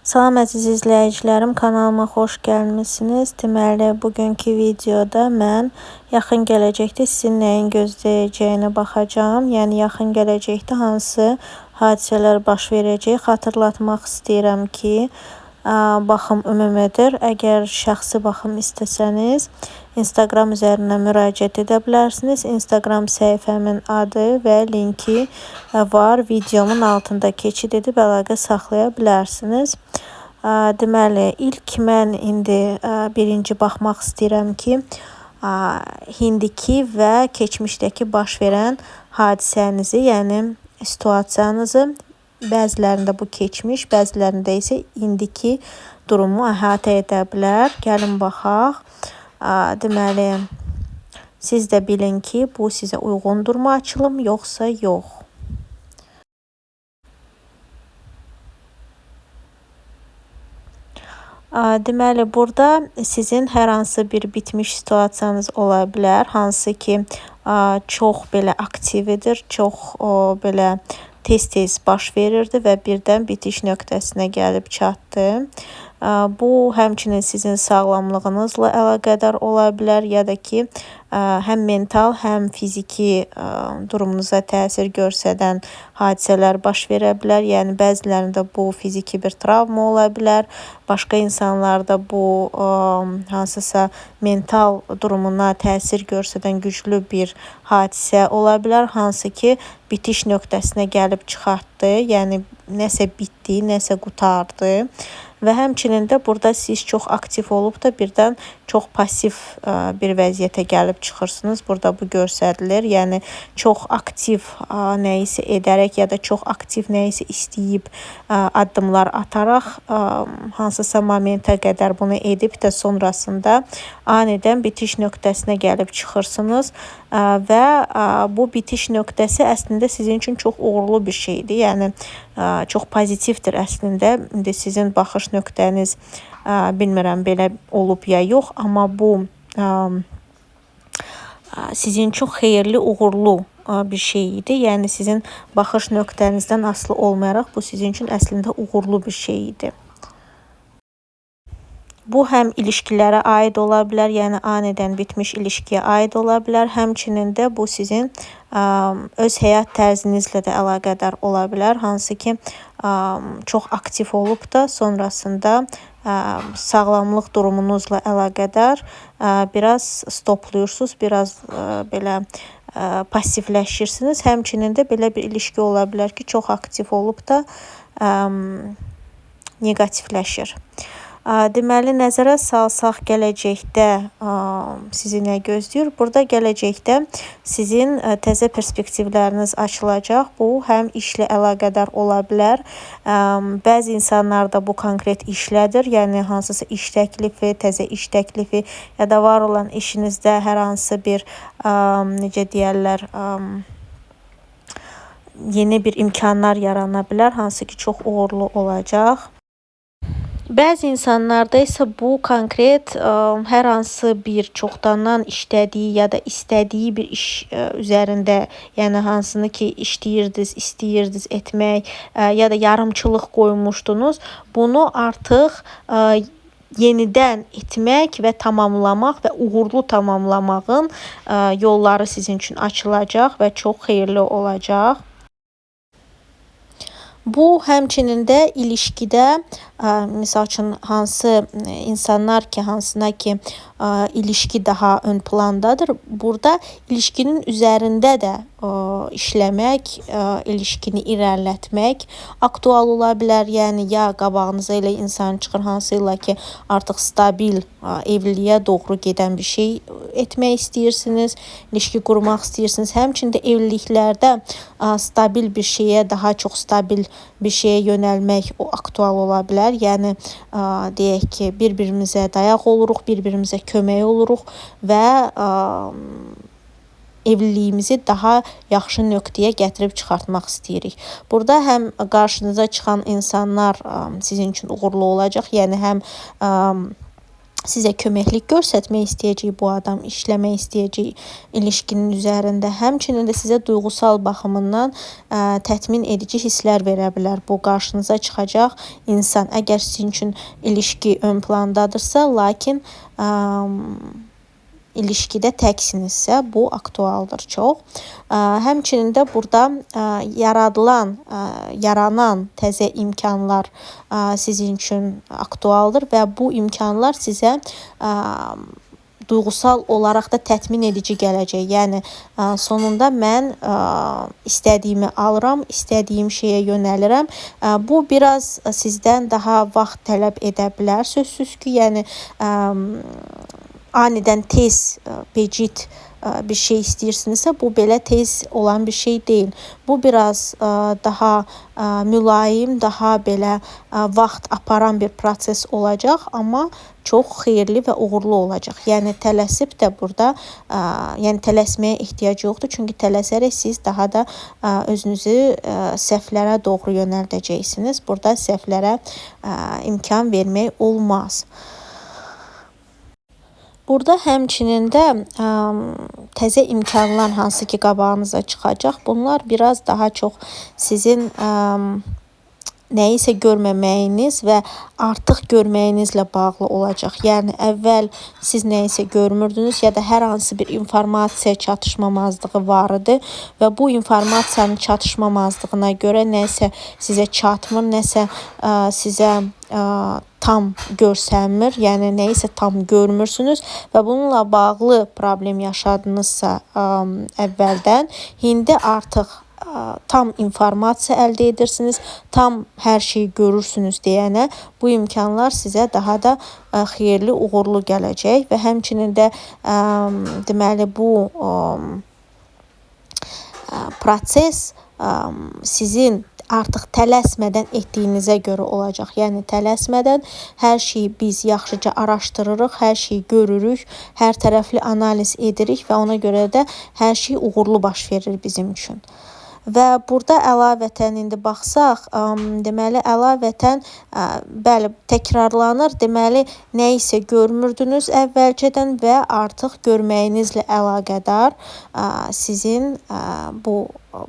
Salam əziz izləyicilərim, kanalıma xoş gəlmisiniz. Deməli, bugünkü videoda mən yaxın gələcəkdə sizin nəyin gözləyəcəyinə baxacağım. Yəni, yaxın gələcəkdə hansı hadisələr baş verəcək xatırlatmaq istəyirəm ki, baxım ümumidir. Əgər şəxsi baxım istəsəniz, Instagram üzərindən müraciət edə bilərsiniz. Instagram səhifəmin adı və linki var. Videomun altında keçid edib əlaqə saxlaya bilərsiniz. Deməli, ilk mən indi birinci baxmaq istəyirəm ki, indiki və keçmişdəki baş verən hadisənizi, yəni situasiyanızı, bəzilərində bu keçmiş, bəzilərində isə indiki durumu əhatə edə bilər. Gəlin baxaq. Deməli, siz də bilin ki, bu sizə uyğundurmu açılım, yoxsa yox. Deməli, burada sizin hər hansı bir bitmiş situasiyanız ola bilər, hansı ki, çox belə aktividir, çox belə tez-tez baş verirdi və birdən bitiş nöqtəsinə gəlib çatdı. Bu, həmçinin sizin sağlamlığınızla əlaqədar ola bilər, ya da ki, həm mental, həm fiziki durumunuza təsir göstərən hadisələr baş verə bilər. Yəni, bəzilərində bu fiziki bir travma ola bilər, başqa insanlarda bu hansısa mental durumuna təsir göstərən güclü bir hadisə ola bilər, hansı ki, bitiş nöqtəsinə gəlib çıxartdı, yəni nəsə bitdi, nəsə qurtardı. Və həmçinin də burada siz çox aktiv olub da birdən çox pasiv bir vəziyyətə gəlib çıxırsınız. Burada bu göstərilir. Yəni, çox aktiv nəyisə edərək ya da çox aktiv nəyisə istəyib addımlar ataraq hansısa momentə qədər bunu edib də sonrasında anidən bitiş nöqtəsinə gəlib çıxırsınız. Və bu bitiş nöqtəsi əslində sizin üçün çox uğurlu bir şeydir. Yəni, çox pozitivdir əslində. İndi sizin baxış nöqtəniz bilmirəm belə olub ya yox, amma bu sizin üçün xeyirli, uğurlu bir şey idi. Yəni, sizin baxış nöqtənizdən asılı olmayaraq bu sizin üçün əslində uğurlu bir şey idi. Bu, həm ilişkilərə aid ola bilər, yəni anidən bitmiş ilişkiyə aid ola bilər. Həmçinin də bu sizin öz həyat tərzinizlə də əlaqədar ola bilər. Hansı ki, çox aktiv olub da sonrasında sağlamlıq durumunuzla əlaqədar biraz stoplayırsınız, biraz belə passivləşirsiniz. Həmçinin də belə bir ilişki ola bilər ki, çox aktiv olub da negativləşir. Deməli, nəzərə salsaq gələcəkdə sizi nə gözləyir? Burada gələcəkdə sizin təzə perspektivləriniz açılacaq. Bu, həm işlə əlaqədar ola bilər. Bəzi insanlarda bu konkret işlədir. Yəni, hansısa iş təklifi, təzə iş təklifi ya da var olan işinizdə hər hansı bir, necə deyərlər, yeni bir imkanlar yarana bilər, hansı ki, çox uğurlu olacaq. Bəzi insanlarda isə bu konkret hər hansı bir çoxdandan işlədiyi ya da istədiyi bir iş üzərində, yəni hansını ki, istəyirdiniz etmək ya da yarımçılıq qoymuşdunuz, bunu artıq yenidən etmək və tamamlamaq və uğurlu tamamlamağın yolları sizin üçün açılacaq və çox xeyirli olacaq. Bu, həmçinin də ilişkidə, misal üçün, hansı insanlar ki, hansına ki, ilişki daha ön plandadır, burada ilişkinin üzərində də işləmək, ilişkini irəlilətmək aktual ola bilər. Yəni, ya qabağınıza elə insan çıxır, hansıyla ki, artıq stabil evliliyə doğru gedən bir şey etmək istəyirsiniz, ilişki qurmaq istəyirsiniz. Həmçində evliliklərdə stabil bir şeyə, daha çox stabil bir şeyə yönəlmək o aktual ola bilər. Yəni, deyək ki, bir-birimizə dayaq oluruq, bir-birimizə kömək oluruq və evliliyimizi daha yaxşı nöqtəyə gətirib çıxartmaq istəyirik. Burada həm qarşınıza çıxan insanlar sizin üçün uğurlu olacaq, yəni həm sizə köməklik göstərmək istəyəcək bu adam, işləmək istəyəcək ilişkinin üzərində. Həmçinin də sizə duyğusal baxımından təmin edici hisslər verə bilər. Bu qarşınıza çıxacaq insan. Əgər sizin üçün ilişki ön plandadırsa, lakin ilişkidə təksinizsə, bu aktualdır çox. Həmçinin də burada yaranan təzə imkanlar sizin üçün aktualdır və bu imkanlar sizə duyğusal olaraq da təmin edici gələcək. Yəni sonunda mən istədiyimi alıram, istədiyim şeyə yönəlirəm. Bu biraz sizdən daha vaxt tələb edə bilər, sözsüz ki, yəni anidən tez, becid bir şey istəyirsinizsə, bu belə tez olan bir şey deyil. Bu biraz daha mülayim, daha belə vaxt aparan bir proses olacaq, amma çox xeyirli və uğurlu olacaq. Yəni tələsib də burada, yəni tələsməyə ehtiyac yoxdur. Çünki tələsərək siz daha da özünüzü səhvlərə doğru yönəldəcəksiniz. Burada səhvlərə imkan vermək olmaz. Burada həmçinin də təzə imkanlar hansı ki qabağınıza çıxacaq. Bunlar biraz daha çox sizin nəyisə görməməyiniz və artıq görməyinizlə bağlı olacaq. Yəni əvvəl siz nəyisə görmürdünüz ya da hər hansı bir informasiya çatışmamazlığı var idi və bu informasiyanın çatışmamazlığına görə nəsə sizə çatmır, nəsə sizə tam görsənmir, yəni nəyisə tam görmürsünüz və bununla bağlı problem yaşadınızsa əvvəldən, indi artıq tam informasiya əldə edirsiniz, tam hər şeyi görürsünüz deyənə bu imkanlar sizə daha da xeyirli, uğurlu gələcək və həmçinin də deməli bu proses sizin artıq tələsmədən etdiyinizə görə olacaq. Yəni tələsmədən hər şeyi biz yaxşıca araşdırırıq, hər şeyi görürük, hər tərəfli analiz edirik və ona görə də hər şey uğurlu baş verir bizim üçün. Və burada əlavətən indi baxsaq, deməli əlavətən bəli təkrarlanır. Deməli nəyisə görmürdünüz əvvəlcədən və artıq görməyinizlə əlaqədar sizin bu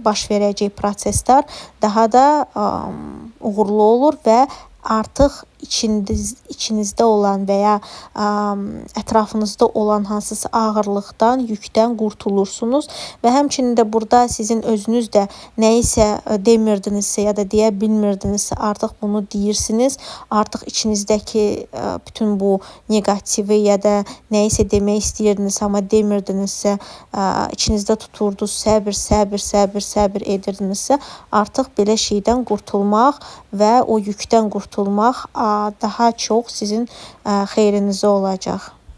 baş verəcək proseslər daha da uğurlu olur və artıq içinizdə olan və ya ətrafınızda olan hansısa ağırlıqdan, yükdən qurtulursunuz və həmçinin də burada sizin özünüz də nəyisə demirdinizsə ya da deyə bilmirdinizsə, artıq bunu deyirsiniz. Artıq içinizdəki bütün bu negativi ya da nəyisə demək istəyirdiniz, amma demirdinizsə, içinizdə tuturdunuz, səbir edirdinizsə, artıq belə şeydən qurtulmaq və o yükdən qurtulmaq daha çox sizin xeyrinizə olacaq.